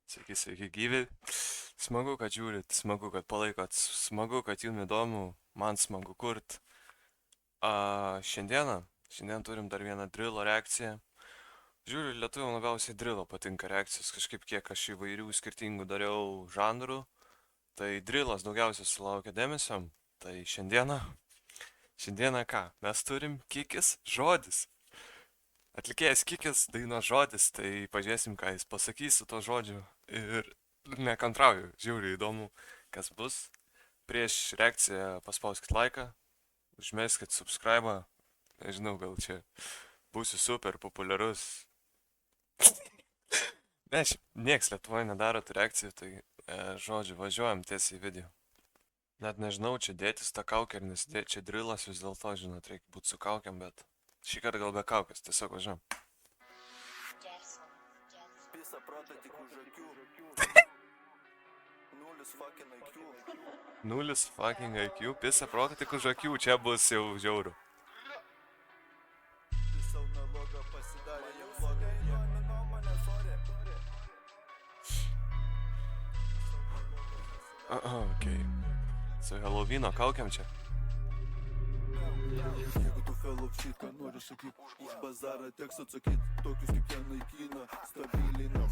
Sveiki, sveiki gyvi. Smagu, kad žiūrit, smagu, kad palaikot, smagu, kad jums įdomu, man smagu kurt. Šiandien turim dar vieną drilo reakciją. Žiūriu, lietuviam labiausiai drilo patinka reakcijos, kažkaip kiek aš įvairių skirtingų dariau žanrų. Tai drilas daugiausiai sulaukia dėmesio. Tai šiandieną ką? Mes turim Kikis žodis. Atlikėjas Kikis, dainos žodis, tai pažiūrėsim, ką jis pasakys su to žodžiu. Ir nekantrauju, žiūriu įdomu, kas bus. Prieš reakciją paspauskit laiką, užmeskit subscribe, nežinau, gal čia būsiu super populiarus. Ne, nieks Lietuvoje nedaro tų reakcijų, tai žodžiu, važiuojam tiesiai į video. Net nežinau, čia dėtis tą kaukę, ar nesidėti, čia drilas vis dėlto, žinot, reikia būti su kaukiam, bet šį kartą gal be kaukės, tiesiog važiuojam. Visą protą tik už akių. Nulis fucking IQ, visą protą tik už akių, čia bus jau žiauru. Okay. Su Halloweeno kaukiam čia. Jeigu tu fellowship, ką nori sakyt, už bazarą teks atsakyt, tokius kaip jie naikina, stabilina,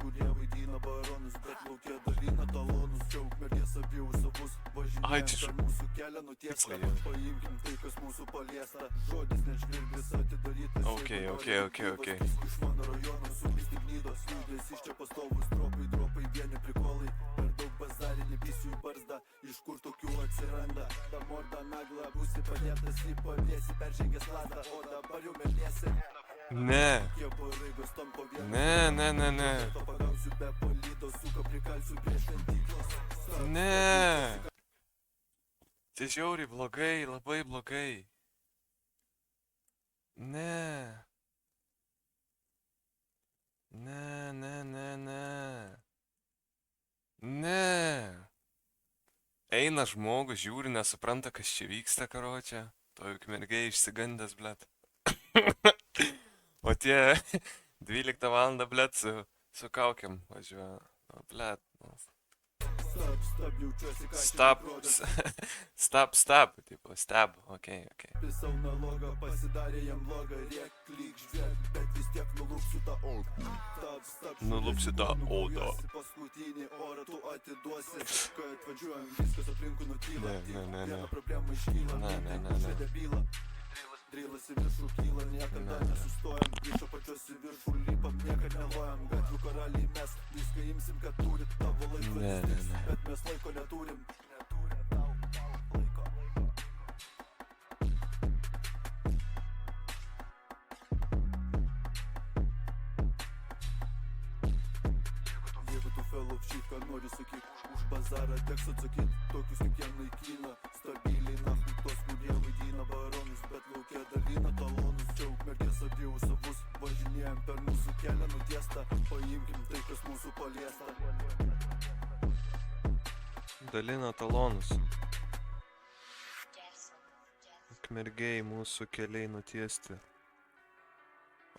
kurie vaidina baronus, bet laukia dalina talonus, čia ukmergės abiejų savus, važinėja per mūsų kelią nutiesta, paimkim tai, kas mūsų paliesta, žodis nežvilgis atidarytas, Okay. Iš mano rajono sulis tik Nidos, liūdės iš čia pastovus, dropai, vieni prikolai, per daug bazarinį bisių barzdą, iš kur tokių atsiranda, ta morda nagla, būsi padėtas į pavėsį, peržengęs lazdą, o dabar jau melnėsi. Ne. Ne. Tai žiauriai blogai, labai blogai. Ne. Eina žmogus, žiūri, nesupranta, kas čia vyksta, karočią. To juk mergiai išsigandęs, blet. O tie 12 valandą, blet, su kaukiam važiuoja. O, blet. Stop. Tipo, stab. Okay. Pisau nalogą, pasidarė jam logą, riek, klyk, žvėk, bet vis tiek nulupsiu tą odą. Nulupsiu tą odą. Paskutinį orą tu atiduosi, kad važiuojam, viskas aplinkui nutyla. Ne. Problema iškyla, čia debila. Drilas į viršų kyla, niekada nesustojam, iš apačios į viršų lipam, niekad nelojam, gatvių karaliai mes, viską imsim, kad turit tavo laiko nestiks, bet mes laiko neturim. Neturim tau laiko. Jeigu tu fellowship, ką nori sakyt, už bazarą teks atsakyt, tokius kaip jie naikina, stabiliai nahui tos, kurie vaidina baronus, bet laukia dalina talonus, čia ukmergės abiejų savus, važinėjam per mūsų kelią nutiestą, paimkim tai, kas mūsų paliesta. Dalina talonus. Ukmergėj mūsų keliai nutiesti.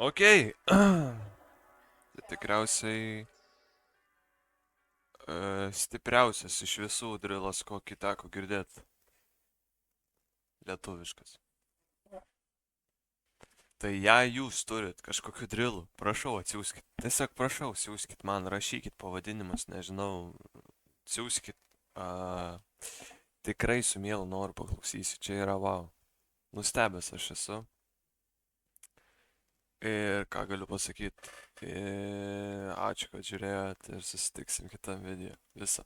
Okei. Tai tikriausiai stipriausias iš visų drilas, kokį teko girdėt. Lietuviškas. Tai jei jūs turit kažkokių drilų, prašau atsiųskit. Tiesiog prašau, siųskit man, rašykit pavadinimus, nežinau, siųskit. Tikrai su mielu noru paklausysiu, čia yra wow. Nustebęs aš esu. Ir ką galiu pasakyti, ačiū, kad žiūrėjot ir susitiksim kitam video. Visą.